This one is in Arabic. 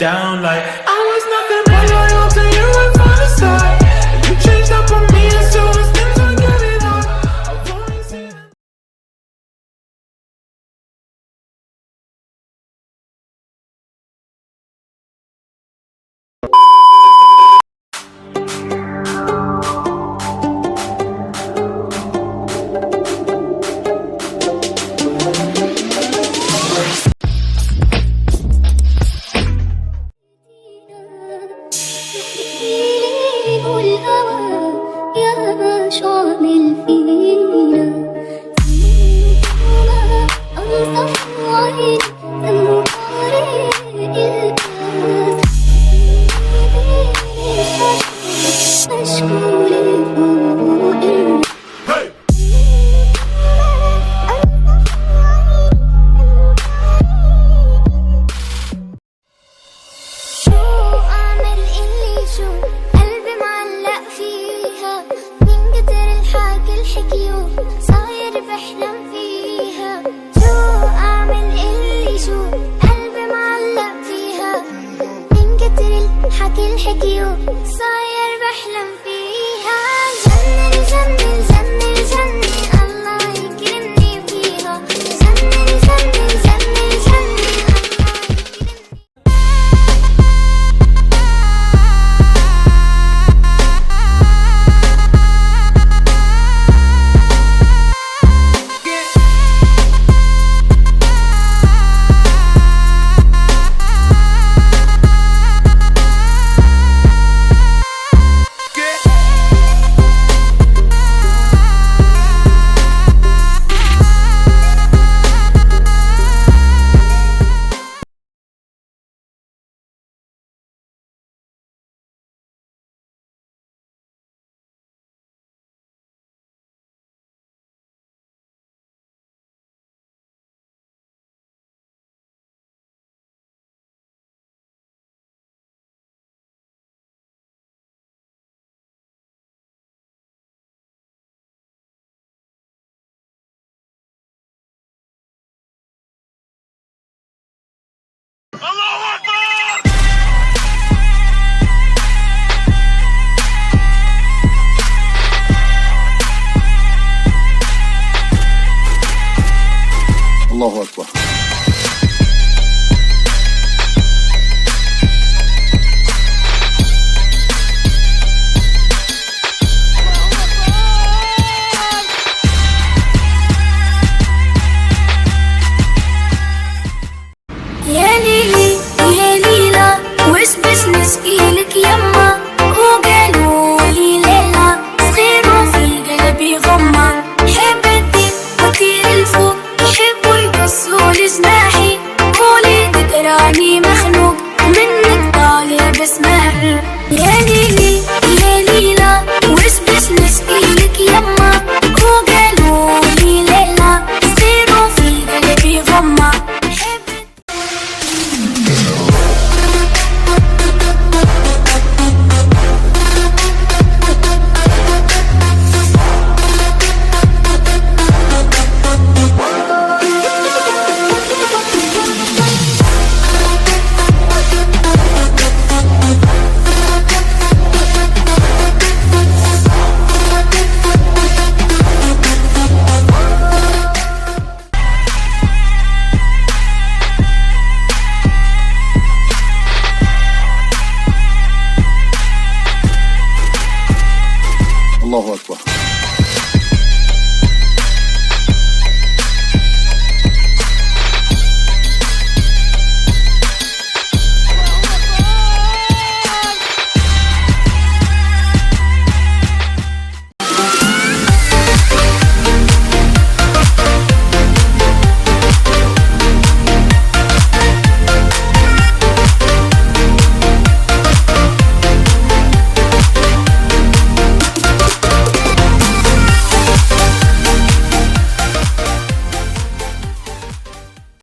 down like I was nothing but loyal to you and from the start. You changed up on me as soon as things were getting hard. I've only seen it. الله أكبر. يا ليلي يا ليلى وش بش نشكيلك يما وقالوا لي ليلى صغير وفي قلبي غمة حبتي وطير الفوق يحبوا يقصوا لجناحي قولي تقراني مخنوق منك طالب اسمعي. يا ليلي يا ليلى وش بش نشكيلك يما وقالوا لي ليلى صغير وفي قلبي غمة. الله أكبر.